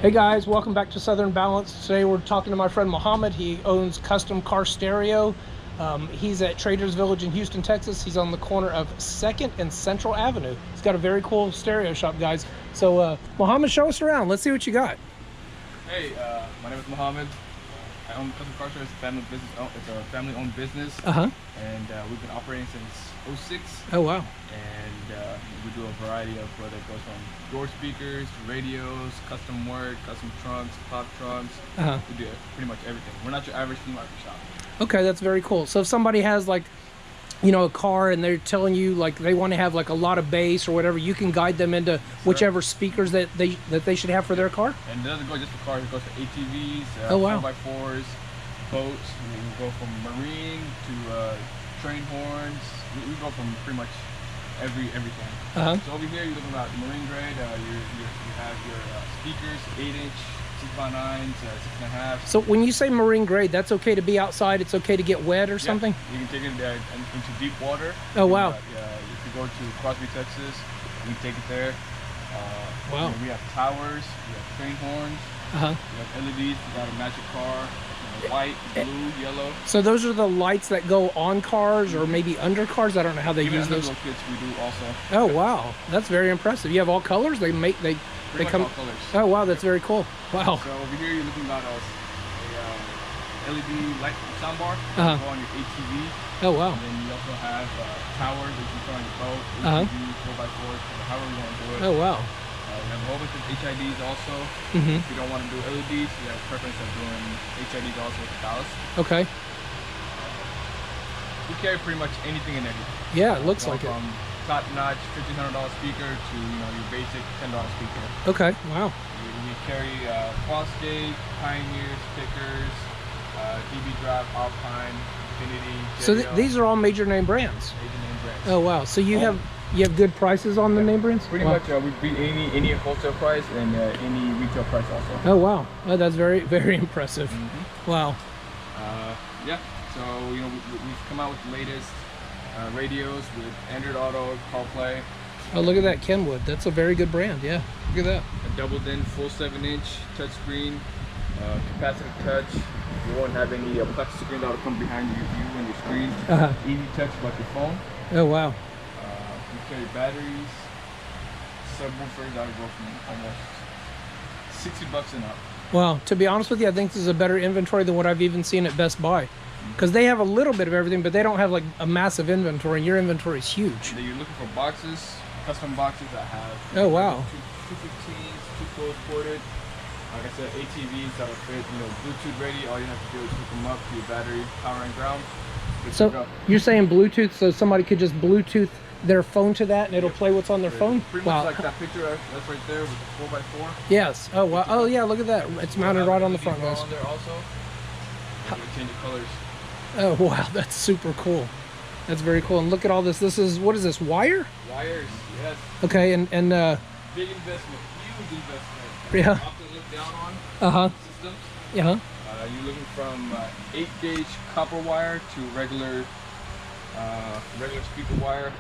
Hey guys, welcome back to Southern Balance. Today we're talking to my friend Mohammed. He owns Kustom Kar Stereo. He's at Traders Village in Houston, Texas. He's on the corner of 2nd and Central Avenue. He's got a very cool stereo shop, guys. So Mohammed, show us around. Let's see what you got. Hey, my name is Mohammed. I own Kustom Kar Stereo. It's a family business. It's a family-owned business. And we've been operating since '06. Oh wow. And we do a variety of, whether it goes from door speakers to radios, custom work, custom trunks, pop trunks. We do pretty much everything. We're not your average flea market shop. Okay, that's very cool. So if somebody has like, you know, a car and they're telling you like they want to have like a lot of bass or whatever, you can guide them into whichever speakers that they should have for their car. And it doesn't go just for cars; it goes for ATVs, oh wow, 4x4s, boats. We go from marine to train horns. We go from pretty much everything. So over here you're looking at marine grade. You have your speakers, 8-inch, 6x9s, 6.5. So when you say marine grade, that's okay to be outside. It's okay to get wet or something. You can take it into deep water. Oh wow. If you go to Crosby, Texas, we take it there. Wow. We have towers. We have train horns. We have LEDs. We got a magic car. White, blue, yellow. So those are the lights that go on cars or maybe under cars. I don't know how they use those. Kits we do also. Oh wow, that's very impressive. You have all colors. They come. All colors. Oh wow, that's very cool. Wow. So over here you're looking at a LED light soundbar. Go on your ATV. Oh wow. And then you also have towers that you can put on your boat. ATV, 4x4, however you want to do it. Oh wow. We have a whole bunch of HIDs also. If you don't want to do LEDs, you have a preference of doing HIDs also with the ballast. Okay. We carry pretty much anything and everything. Yeah, it looks like it. From top-notch $1,500 speaker to your basic $10 speaker. Okay. Wow. We carry Fosgate, Pioneers, Pickers, DB Drive, Alpine, Infinity. So these are all major name brands. Major name brands. Oh wow. So you have good prices on the name brands? Pretty much, we beat any wholesale price and any retail price also. Oh wow, oh, that's very, very impressive. Wow. Yeah, so you know we've come out with the latest radios with Android Auto, CarPlay. Oh, look at that Kenwood. That's a very good brand. Yeah, look at that. A doubled-in full 7-inch touchscreen, capacitive touch. You won't have any flex screen that will come behind you and your screen. Easy touch like your phone. Oh wow. We carry batteries, subwoofers that go from almost $60 and up. Wow, to be honest with you, I think this is a better inventory than what I've even seen at Best Buy. Because they have a little bit of everything, but they don't have like a massive inventory, and your inventory is huge. And you're looking for boxes, custom boxes that have 215s, 2 close ported. Like I said, ATVs that'll fit, Bluetooth ready. All you have to do is hook them up to your battery, power and ground. So you're saying Bluetooth, so somebody could just Bluetooth their phone to that and it'll play what's on their phone? Pretty much like that picture that's right there with the 4x4. Yes. Oh wow. Oh yeah, look at that. It's mounted right on the front, guys. On there also. And we change the colors. Oh wow, that's super cool. That's very cool. And look at all this. This is, what is this, wire? Wires, yes. Okay, and big investment, huge investment. Yeah. Often looked down on systems. You're looking from 8-gauge copper wire to regular speaker wire,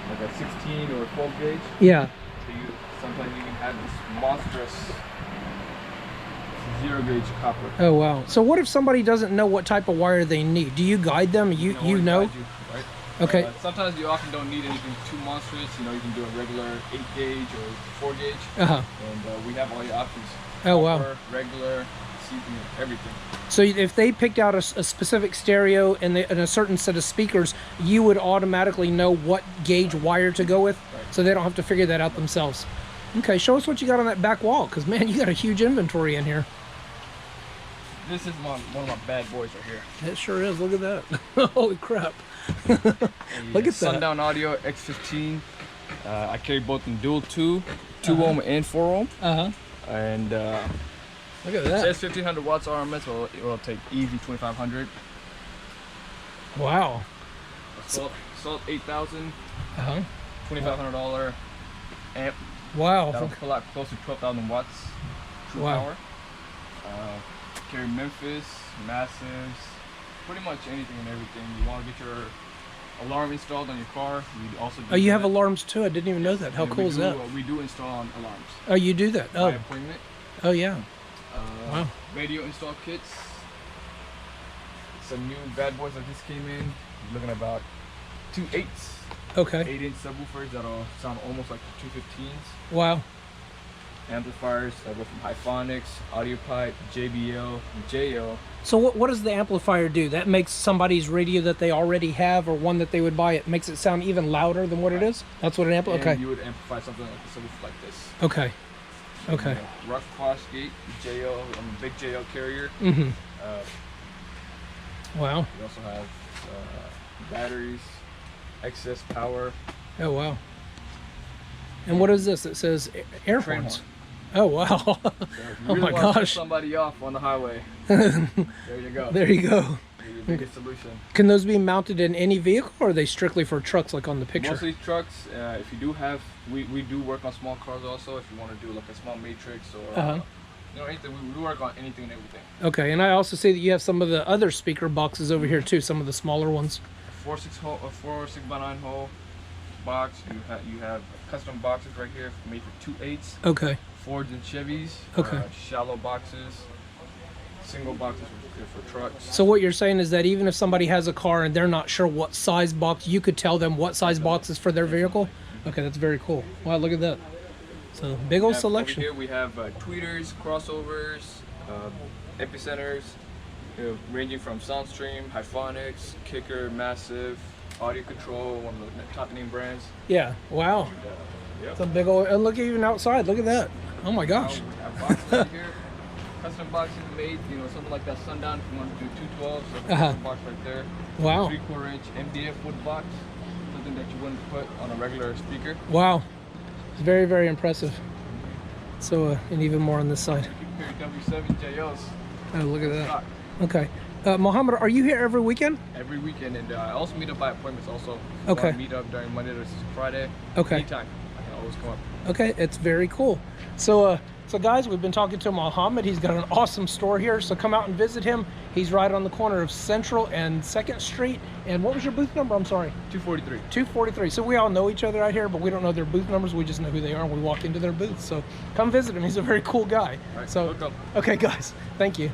like a 16 or 12 gauge. Yeah. So sometimes you can have this monstrous 0-gauge copper. Oh wow. So what if somebody doesn't know what type of wire they need? Do you guide them? You know? Guide you, right? Okay. Sometimes you often don't need anything too monstrous. You can do a regular 8-gauge or 4-gauge. And we have all your options. Oh copper, wow. Regular, everything. So if they picked out a specific stereo and a certain set of speakers, you would automatically know what gauge wire to go with, so they don't have to figure that out themselves. Okay, show us what you got on that back wall, because man, you got a huge inventory in here. This is one of my bad boys right here. It sure is. Look at that. Holy crap. Look at that. Sundown Audio X15. I carry both in dual 2 ohm and 4 ohm. And look at that. It says 1500 watts RMS, so it will take easy 2500. Wow. Salt 8000. $2,500 amp. Wow. That'll pull out close to 12,000 watts. True power. Carry Memphis, Massives, pretty much anything and everything. You want to get your alarm installed on your car. We also do Oh, you have that. alarms too? I didn't even know that. How And cool is that? We do install on alarms. Oh, you do that? By Oh, appointment. oh yeah. Wow. Radio install kits. Some new bad boys that just came in. You're looking at about 2 8s. Okay. 8-inch subwoofers that'll sound almost like the 215s. Wow. Amplifiers that go from Hyphonics, Audio Pipe, JBL, and JL. So what does the amplifier do? That makes somebody's radio that they already have or one that they would buy, it makes it sound even louder than what it is? That's what an amplifier... Okay. You would amplify something like a subwoofer like this. Okay. Okay. Rough Crossgate, JL, I'm a big JL carrier. Mm-hmm. Wow. We also have batteries, excess power. Oh, wow. And what is this? It says air Train horns. horn. Oh, wow. So if you Oh really my want to cut gosh. somebody off on the highway, there you go. There you go. Your biggest solution. Can those be mounted in any vehicle, or are they strictly for trucks like on the picture? Mostly trucks. If you do have, we do work on small cars also. If you want to do like a small matrix or you know, anything, we work on anything and everything. Okay, and I also see that you have some of the other speaker boxes over here too, some of the smaller ones. 4-6x9 hole box. You have custom boxes right here made for 2 8s. Okay. Fords and Chevys. Okay. Shallow boxes. Single boxes for trucks. So what you're saying is that even if somebody has a car and they're not sure what size box, you could tell them what size box is for their vehicle? Okay, that's very cool. Wow, look at that. So big old selection. Over here we have tweeters, crossovers, epicenters, ranging from Soundstream, Hyphonics, Kicker, Massive, Audio Control, one of the top name brands. Yeah, wow. Yep. It's a big old, and look even outside, look at that. Oh my gosh. We have boxes right here. Custom boxes made, you know, something like that Sundown if you want to do 212s. So custom box right there. Wow. 3/4 inch MDF wood box, something that you wouldn't put on a regular speaker. Wow. It's very, very impressive. So, and even more on this side. W7 JLs. Oh, look at that. Stock. Okay. Mohammed, are you here every weekend? Every weekend, and I also meet up by appointments also. Okay. I meet up during Monday to Friday. Okay. Anytime. I can always come up. Okay, it's very cool. So, so guys, we've been talking to Mohammed. He's got an awesome store here, so come out and visit him. He's right on the corner of Central and 2nd Street. And what was your booth number? I'm sorry. 243. 243. So we all know each other out here, but we don't know their booth numbers. We just know who they are when we walk into their booth. So come visit him. He's a very cool guy. All right, so, welcome. okay, guys, thank you.